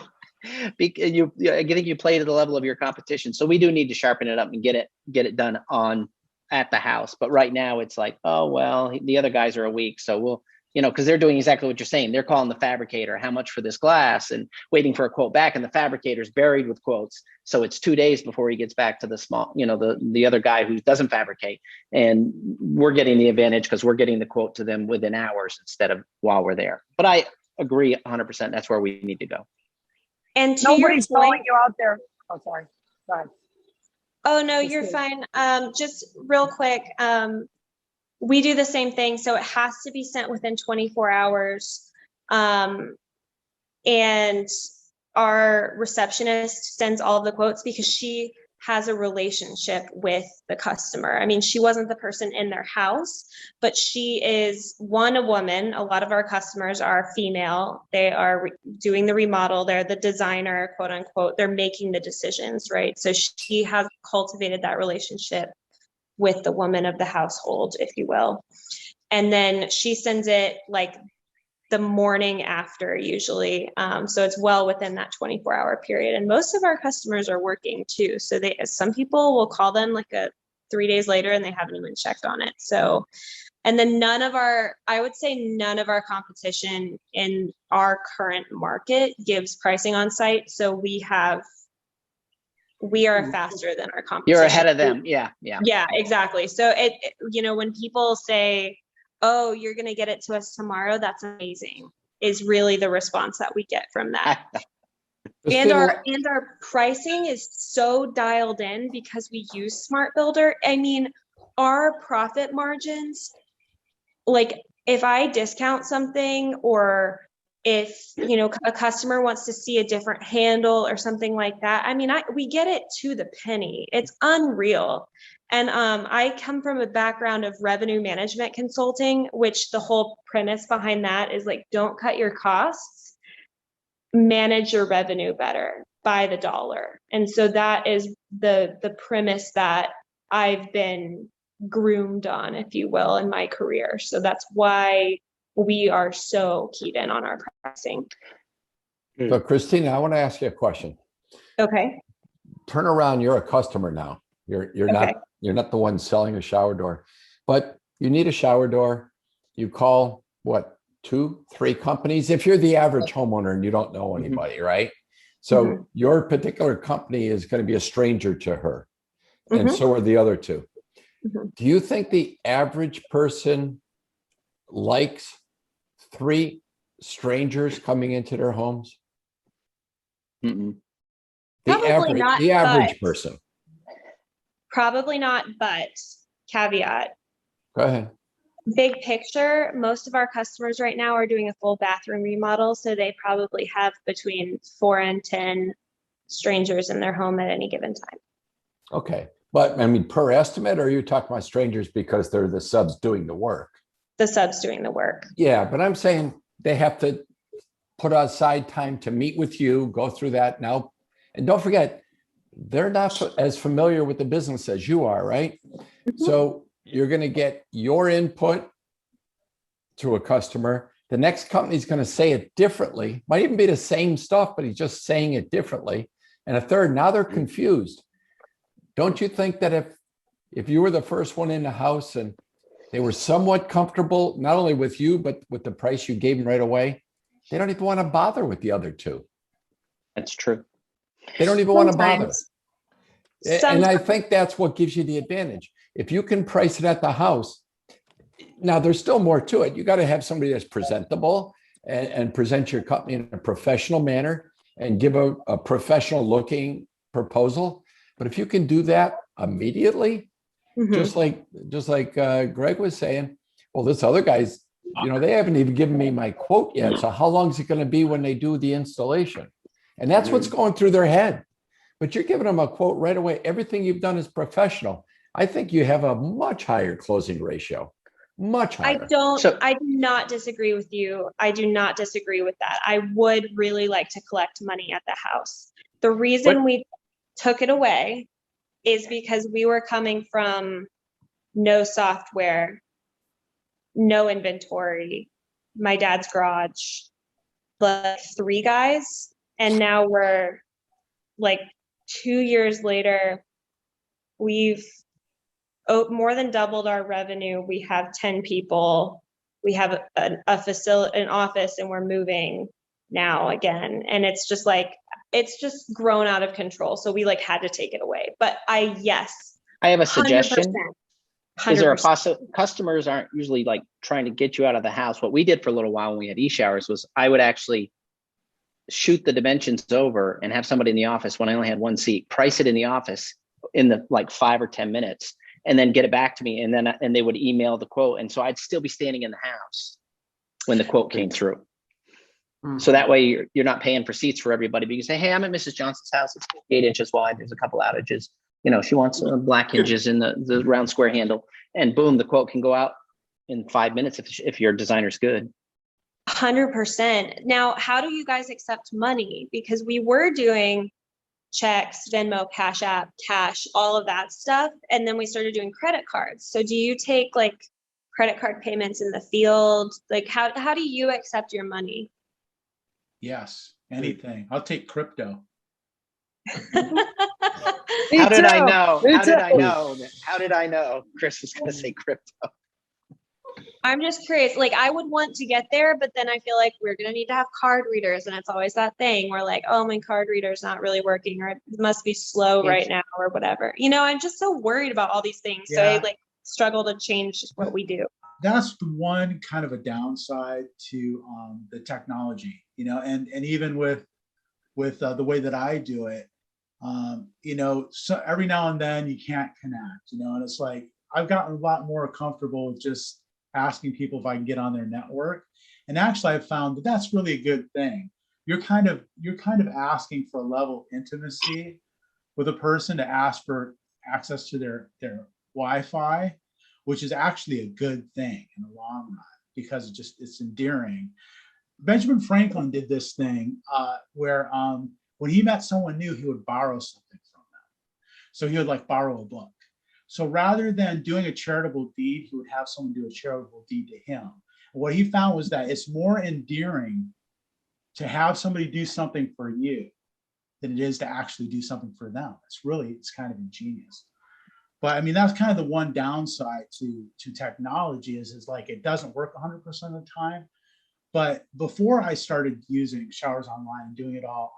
I think you play to the level of your competition. So we do need to sharpen it up and get it done on at the house. But right now it's like, oh, well, the other guys are a week. So we'll, because they're doing exactly what you're saying. They're calling the fabricator, how much for this glass, and waiting for a quote back. And the fabricator's buried with quotes. So it's 2 days before he gets back to the small, the other guy who doesn't fabricate. And we're getting the advantage because we're getting the quote to them within hours instead of while we're there. But I agree 100%. That's where we need to go. And to Nobody's your calling point, you out there. Oh, sorry. Go ahead. oh no, you're fine. Just real quick, we do the same thing. So it has to be sent within 24 hours. And our receptionist sends all of the quotes because she has a relationship with the customer. I mean, she wasn't the person in their house, but she is a woman. A lot of our customers are female. They are doing the remodel. They're the designer, quote unquote. They're making the decisions, right? So she has cultivated that relationship with the woman of the household, if you will. And then she sends it like the morning after usually. So it's well within that 24-hour period. And most of our customers are working too. So some people will call them like 3 days later and they haven't even checked on it. So, and then I would say none of our competition in our current market gives pricing on site. So we are faster than our competition. You're ahead of them. Yeah. Yeah, exactly. So when people say, oh, you're going to get it to us tomorrow, that's amazing, is really the response that we get from that. And our pricing is so dialed in because we use Smart Builder. I mean, our profit margins, like if I discount something, or if a customer wants to see a different handle or something like that, I mean, we get it to the penny. It's unreal. And I come from a background of revenue management consulting, which the whole premise behind that is like, don't cut your costs, manage your revenue better by the dollar. And so that is the premise that I've been groomed on, if you will, in my career. So that's why we are so keyed in on our pricing. So Christina, I want to ask you a question. Okay. Turn around, you're a customer now. You're not the one selling a shower door, but you need a shower door. You call 2, 3 companies if you're the average homeowner and you don't know anybody, right? So your particular company is going to be a stranger to her, and so are the other 2. Do you think the average person likes 3 strangers coming into their homes? Probably not, the average person. Probably not, but caveat. Go ahead. Big picture, most of our customers right now are doing a full bathroom remodel, so they probably have between 4 and 10 strangers in their home at any given time. Okay. But I mean, per estimate, or are you talking about strangers because they're the subs doing the work? The subs doing the work. Yeah, but I'm saying they have to put aside time to meet with you, go through that now. And don't forget, they're not as familiar with the business as you are, right? So you're going to get your input to a customer. The next company's going to say it differently. Might even be the same stuff, but he's just saying it differently. And a third, now they're confused. Don't you think that if you were the first one in the house and they were somewhat comfortable, not only with you, but with the price you gave them right away, they don't even want to bother with the other 2. That's true. They don't even want to bother. And I think that's what gives you the advantage. If you can price it at the house, now there's still more to it. You got to have somebody that's presentable and present your company in a professional manner and give a professional looking proposal. But if you can do that immediately, just like Greg was saying, well, this other guy's, they haven't even given me my quote yet. So how long is it going to be when they do the installation? And that's what's going through their head. But you're giving them a quote right away. Everything you've done is professional. I think you have a much higher closing ratio. Much higher. I do not disagree with you. I do not disagree with that. I would really like to collect money at the house. The reason we took it away is because we were coming from no software, no inventory, my dad's garage, like 3 guys. And now we're like 2 years later, we've more than doubled our revenue. We have 10 people. We have a facility, an office, and we're moving now again. And it's just like, it's just grown out of control. So we like had to take it away. But yes. I have a suggestion. 100%. Is there a customers aren't usually like trying to get you out of the house. What we did for a little while when we had e-showers was I would actually shoot the dimensions over and have somebody in the office when I only had one seat, price it in the office in the like 5 or 10 minutes, and then get it back to me. And they would email the quote. And so I'd still be standing in the house when the quote came through. So that way you're not paying for seats for everybody, but you say, hey, I'm at Mrs. Johnson's house. It's 8 inches wide. There's a couple outages. You know, she wants black hinges in the round square handle, and boom, the quote can go out in 5 minutes if your designer's good. 100%. Now, how do you guys accept money? Because we were doing checks, Venmo, Cash App, cash, all of that stuff. And then we started doing credit cards. So do you take like credit card payments in the field? Like how do you accept your money? Yes, anything. I'll take crypto. How did I know? How did I know? Chris was going to say crypto. I'm just curious. Like, I would want to get there, but then I feel like we're going to need to have card readers. And it's always that thing where like, oh, my card reader's not really working, or it must be slow right now or whatever. You know, I'm just so worried about all these things. So I like struggle to change what we do. That's the one kind of a downside to the technology, you know, and even with the way that I do it, you know, so every now and then you can't connect, you know, and it's like, I've gotten a lot more comfortable with just asking people if I can get on their network. And actually I've found that that's really a good thing. You're kind of asking for a level of intimacy with a person to ask for access to their Wi-Fi, which is actually a good thing in the long run because it's endearing. Benjamin Franklin did this thing where when he met someone new, he would borrow something from them. So he would like borrow a book. So rather than doing a charitable deed, he would have someone do a charitable deed to him. And what he found was that it's more endearing to have somebody do something for you than it is to actually do something for them. It's kind of ingenious. But I mean, that's kind of the one downside to technology is like it doesn't work 100% of the time. But before I started using Showers Online and doing it all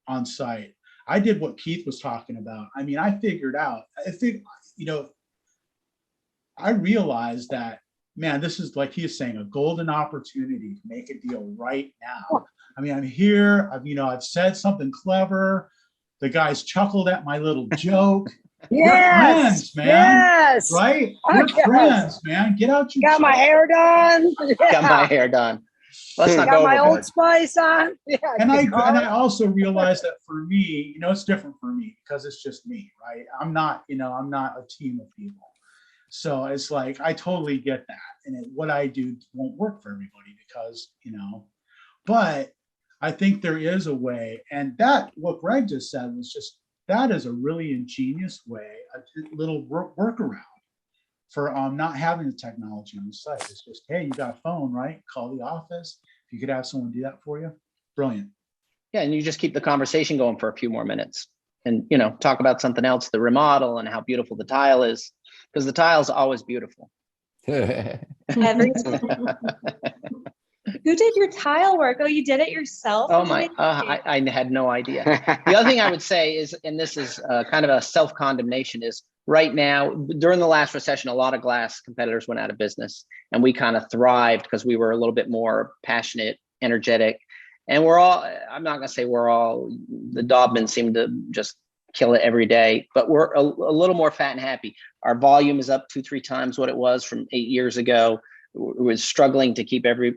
on site, I did what Keith was talking about. I mean, I figured out, you know, I realized that, man, this is like he was saying, a golden opportunity to make a deal right now. I mean, I'm here, I've said something clever. The guys chuckled at my little joke. Yes, we're friends, man. Yes, right? We're friends, man. Get out your. Got my hair done. Yeah. Got my hair done. Let's not got go my overboard. Old Spice on. Yeah, and I also realized that for me, it's different for me because it's just me, right? I'm not a team of people. So it's like I totally get that, and what I do won't work for everybody because but I think there is a way, and that what Greg just said was just. That is a really ingenious way, a little workaround for not having the technology on the site. It's just, hey, you got a phone, right? Call the office. If you could have someone do that for you, brilliant. Yeah, and you just keep the conversation going for a few more minutes and, talk about something else, the remodel and how beautiful the tile is, because the tile is always beautiful. Every time. Who did your tile work? Oh, you did it yourself? Oh my, I had no idea. The other thing I would say is, and this is kind of a self-condemnation, is right now, during the last recession, a lot of glass competitors went out of business and we kind of thrived because we were a little bit more passionate, energetic. And I'm not gonna say the Dobmans seem to just kill it every day, but we're a little more fat and happy. Our volume is up 2-3 times what it was from 8 years ago. We're struggling to keep every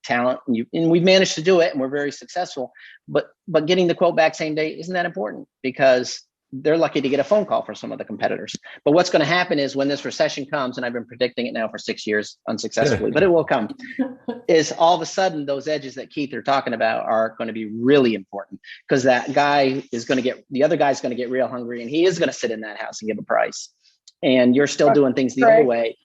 talent, and we've managed to do it, and we're very successful. But getting the quote back same day isn't that important because they're lucky to get a phone call from some of the competitors. But what's going to happen is when this recession comes, and I've been predicting it now for 6 years unsuccessfully, but it will come, is all of a sudden those edges that Keith are talking about are going to be really important because that guy is going to get, the other guy's going to get real hungry, and he is going to sit in that house and give a price. And you're still doing things the old way.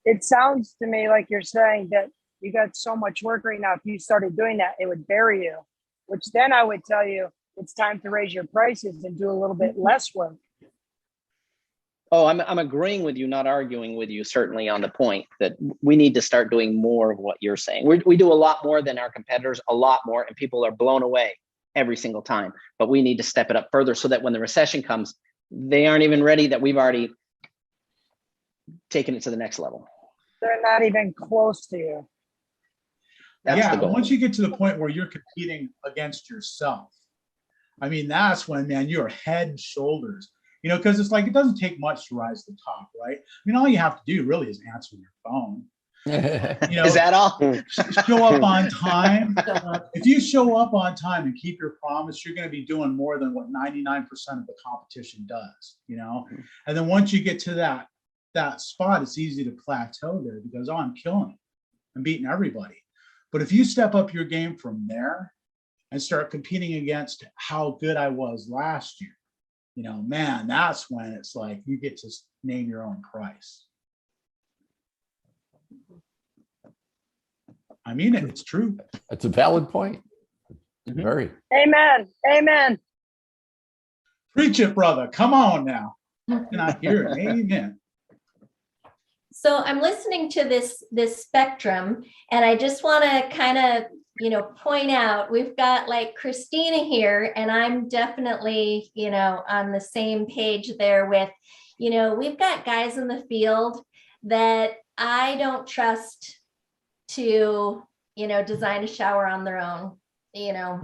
It sounds to me like you're saying that you got so much work right now. If you started doing that, it would bury you, which then I would tell you it's time to raise your prices and do a little bit less work. Oh, I'm agreeing with you, not arguing with you, certainly on the point that we need to start doing more of what you're saying. We do a lot more than our competitors, a lot more, and people are blown away every single time. But we need to step it up further so that when the recession comes, they aren't even ready, that we've already taken it to the next level. They're not even close to you. That's the goal. Once you get to the point where you're competing against yourself, I mean, that's when, man, you're head and shoulders. You know, because it's like, it doesn't take much to rise to the top, right? I mean, all you have to do really is answer your phone. You know, is that all? Show up on time. If you show up on time and keep your promise, you're going to be doing more than what 99% of the competition does, you know? And then once you get to that spot, it's easy to plateau there because, oh, I'm killing it. I'm beating everybody. But if you step up your game from there and start competing against how good I was last year, you know, man, that's when it's like you get to name your own price. I mean it, it's true. That's a valid point. Very. Amen. Amen. Preach it, brother. Come on now. Can I hear it? Amen. So I'm listening to this spectrum, and I just want to kind of, you know, point out we've got like Christina here, and I'm definitely, you know, on the same page there with, you know, we've got guys in the field that I don't trust to, you know, design a shower on their own. You know,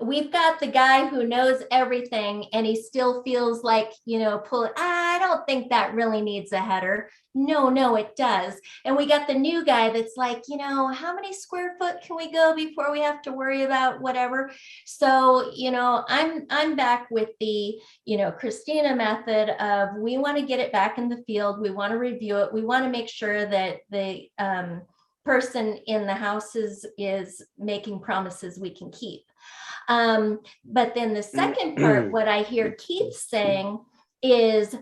we've got the guy who knows everything and he still feels like, you know, I don't think that really needs a header. No, it does. And we got the new guy that's like, you know, how many square foot can we go before we have to worry about whatever? So, you know, I'm back with the, you know, Christina method of, we want to get it back in the field. We want to review it. We want to make sure that the, person in the house is making promises we can keep. But then the second part, what I hear Keith saying is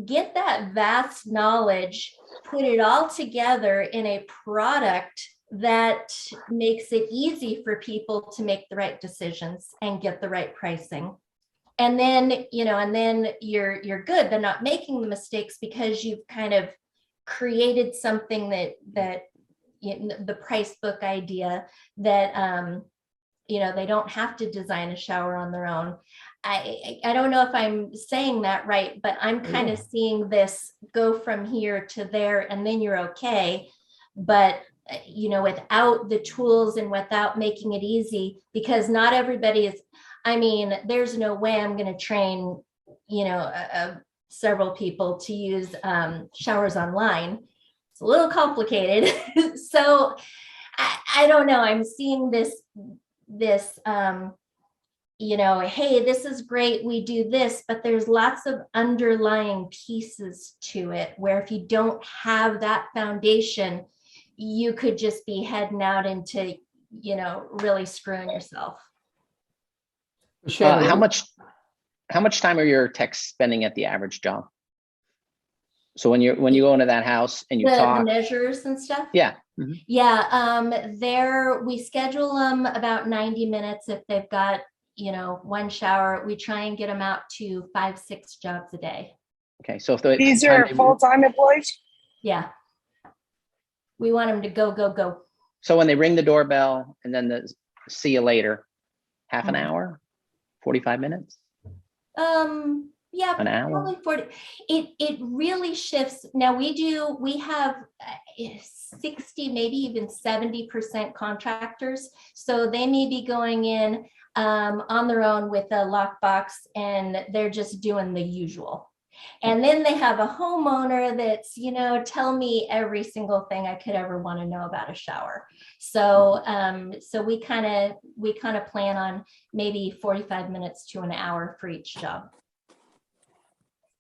get that vast knowledge, put it all together in a product that makes it easy for people to make the right decisions and get the right pricing. And then, you know, and then you're good. They're not making the mistakes because you've kind of created something that the price book idea that, you know, they don't have to design a shower on their own. I don't know if I'm saying that right, but I'm kind of seeing this go from here to there and then you're okay. But, you know, without the tools and without making it easy, because not everybody is, I mean, there's no way I'm going to train, you know, several people to use showers online. It's a little complicated. So I don't know. I'm seeing this, you know, hey, this is great. We do this, but there's lots of underlying pieces to it where if you don't have that foundation, you could just be heading out into, you know, really screwing yourself. How much time are your techs spending at the average job? So when you go into that house and you talk, the measures and stuff. Yeah. Yeah. We schedule them about 90 minutes. If they've got, you know, one shower, we try and get them out to 5-6 jobs a day. Okay. So if these are full-time employees? Yeah. We want them to go. So when they ring the doorbell and then see you later, half an hour, 45 minutes? Yeah, an hour. Probably 40. It really shifts. Now we have 60, maybe even 70% contractors. So they may be going in on their own with a lockbox and they're just doing the usual. And then they have a homeowner that's, you know, tell me every single thing I could ever want to know about a shower. So so we kind of plan on maybe 45 minutes to an hour for each job.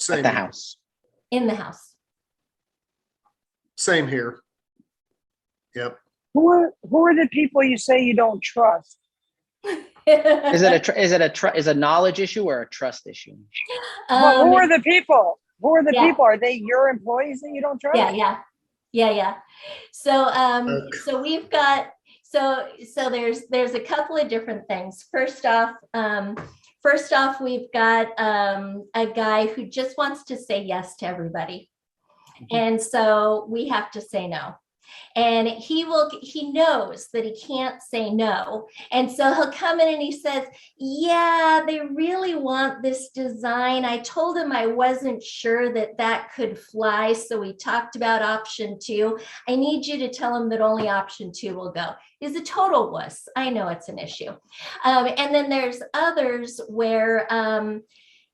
Same at the house. In the house. Same here. Yep. Who are the people you say you don't trust? Is it a knowledge issue or a trust issue? Well, who are the people? Who are the people? Are they your employees that you don't trust? Yeah. So we've got so there's a couple of different things. First off, first off, we've got a guy who just wants to say yes to everybody. And so we have to say no. And he knows that he can't say no. And so he'll come in and he says, yeah, they really want this design. I told him I wasn't sure that could fly. So we talked about option 2. I need you to tell him that only option 2 will go. He's a total wuss. I know it's an issue. And then there's others where,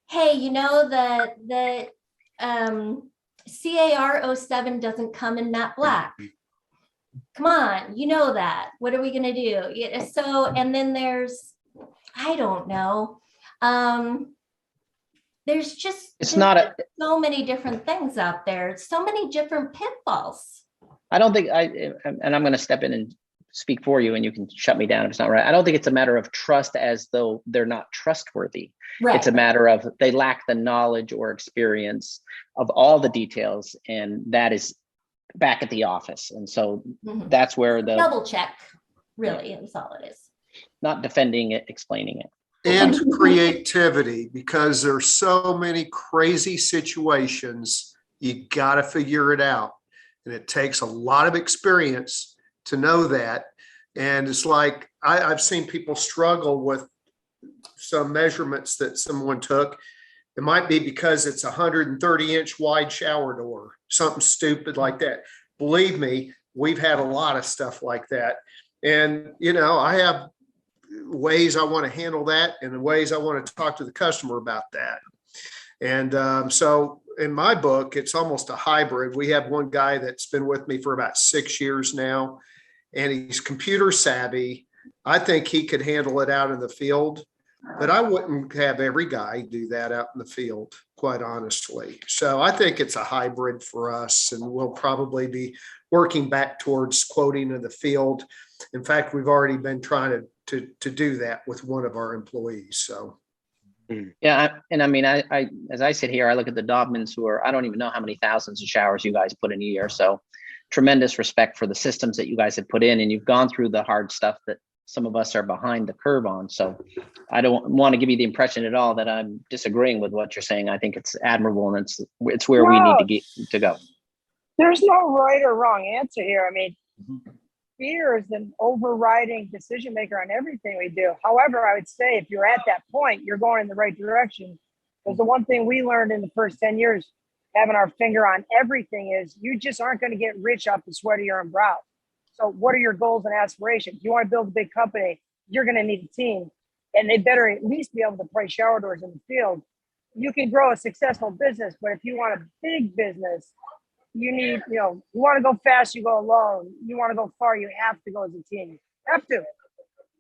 hey, you know that CAR 07 doesn't come in matte black. Come on, you know that. What are we going to do? Yeah, so, and then there's, I don't know. There's just so many different things out there. So many different pitfalls. I don't think and I'm going to step in and speak for you, and you can shut me down if it's not right. I don't think it's a matter of trust as though they're not trustworthy. Right. It's a matter of they lack the knowledge or experience of all the details, and that is back at the office. And so that's where the double check really is all it is. Not defending it, explaining it. And creativity, because there's so many crazy situations, you got to figure it out. And it takes a lot of experience to know that. And it's like, I've seen people struggle with some measurements that someone took. It might be because it's a 130-inch wide shower door, something stupid like that. Believe me, we've had a lot of stuff like that. And, you know, I have ways I want to handle that and ways I want to talk to the customer about that. And so in my book, it's almost a hybrid. We have one guy that's been with me for about 6 years now, and he's computer savvy. I think he could handle it out in the field. But I wouldn't have every guy do that out in the field, quite honestly. So I think it's a hybrid for us, and we'll probably be working back towards quoting in the field. In fact, we've already been trying to do that with one of our employees. So. Yeah. And I mean, I as I sit here, I look at the Dobmans who are, I don't even know how many thousands of showers you guys put in a year. So tremendous respect for the systems that you guys have put in, and you've gone through the hard stuff that some of us are behind the curve on. So I don't want to give you the impression at all that I'm disagreeing with what you're saying. I think it's admirable, and it's where we need to go. There's no right or wrong answer here. I mean, fear is an overriding decision maker on everything we do. However, I would say if you're at that point, you're going in the right direction. Because the one thing we learned in the first 10 years, having our finger on everything, is you just aren't going to get rich off the sweat of your own brow. So what are your goals and aspirations? You want to build a big company, you're going to need a team, and they better at least be able to price shower doors in the field. You can grow a successful business, but if you want a big business, you need, you want to go fast, you go alone. You want to go far, you have to go as a team. Have to.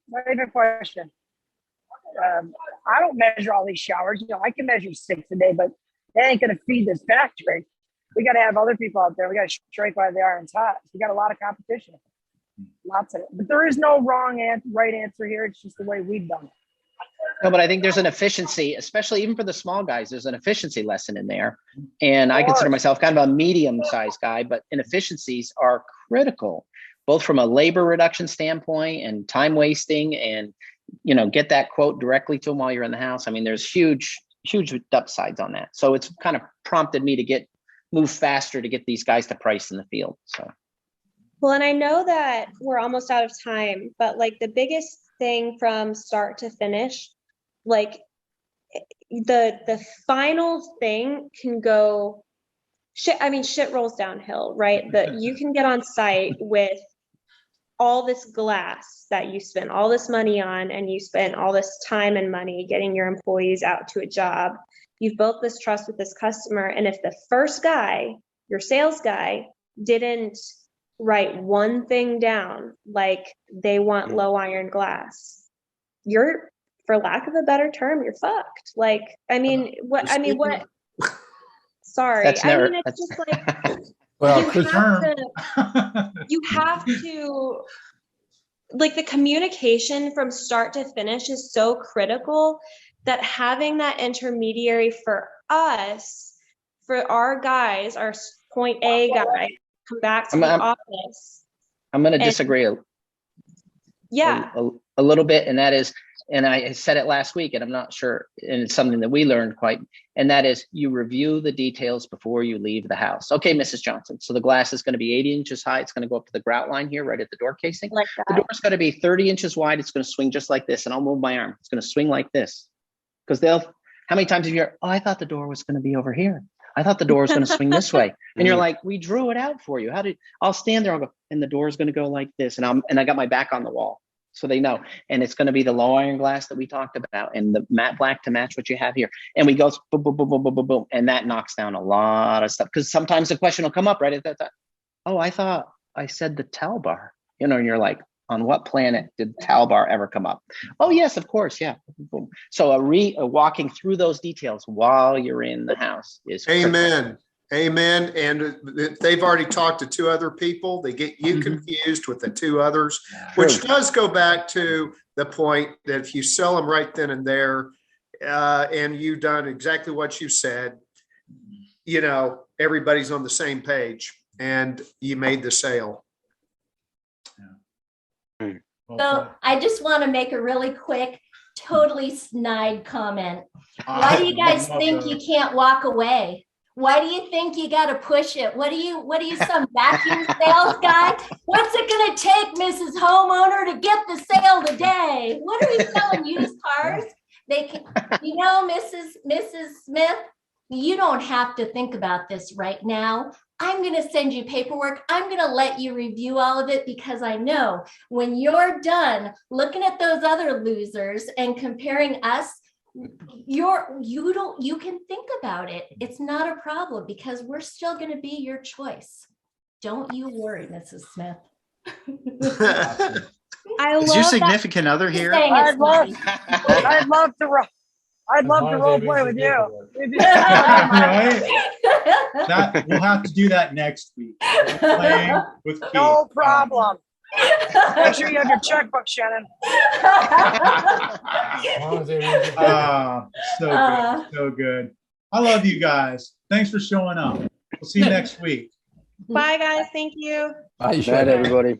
Not even a question. I don't measure all these showers. I can measure 6 a day, but they ain't going to feed this factory. We got to have other people out there. We got to strike while the iron's hot. We got a lot of competition. Lots of it. But there is no right answer here. It's just the way we've done it. No, but I think there's an efficiency, especially even for the small guys, there's an efficiency lesson in there. And I consider myself kind of a medium-sized guy, but inefficiencies are critical, both from a labor reduction standpoint and time wasting, and, get that quote directly to them while you're in the house. I mean, there's huge upsides on that. So it's kind of prompted me to move faster to get these guys to price in the field. So. Well, and I know that we're almost out of time, but like the biggest thing from start to finish, like the final thing can go shit rolls downhill, right? That you can get on site with all this glass that you spent all this money on, and you spent all this time and money getting your employees out to a job. You've built this trust with this customer. And if the first guy, your sales guy, didn't write one thing down, like they want low iron glass, you're, for lack of a better term, you're fucked. Like, sorry. It's just like, you have to, like, the communication from start to finish is so critical, that having that intermediary for us, for our guys, our point A guy, come back to the office. I'm going to disagree a little bit. And that is, and I said it last week, and I'm not sure, and it's something that we learned quite, and that is you review the details before you leave the house. Okay, Mrs. Johnson, so the glass is going to be 80 inches high. It's going to go up to the grout line here, right at the door casing. Like The that. door's going to be 30 inches wide. It's going to swing just like this, and I'll move my arm. It's going to swing like this. Because how many times have you heard, oh, I thought the door was going to be over here. I thought the door was going to swing this way. And you're like, we drew it out for you. I'll stand there, I'll go, and the door is going to go like this. And I got my back on the wall. So they know, and it's going to be the low iron glass that we talked about and the matte black to match what you have here. And we go boom, boom, boom, boom, boom, boom, boom. And that knocks down a lot of stuff. Because sometimes the question will come up right at that time. Oh, I thought I said the towel bar, and you're like, on what planet did towel bar ever come up? Oh, yes, of course. Yeah. Boom. So a walking through those details while you're in the house is Amen. Amen. And they've already talked to 2 other people. They get you confused with the 2 others, which does go back to the point that if you sell them right then and there, and you've done exactly what you said, everybody's on the same page and you made the sale. So I just want to make a really quick, totally snide comment. Why do you guys think you can't walk away? Why do you think you got to push it? What are you, some vacuum sales guy? What's it going to take, Mrs. Homeowner, to get the sale today? What are we selling, used cars? They can, Mrs. Smith, you don't have to think about this right now. I'm going to send you paperwork. I'm going to let you review all of it because I know when you're done looking at those other losers and comparing us, you can think about it. It's not a problem because we're still going to be your choice. Don't you worry, Mrs. Smith. Is your significant other here? I'd love to role play with you. Right? We'll have to do that next week. Playing with Keith. No problem. Make sure you have your checkbook, Shannon. So good. I love you guys. Thanks for showing up. We'll see you next week. Bye, guys. Thank you. Bye, Good night, everybody.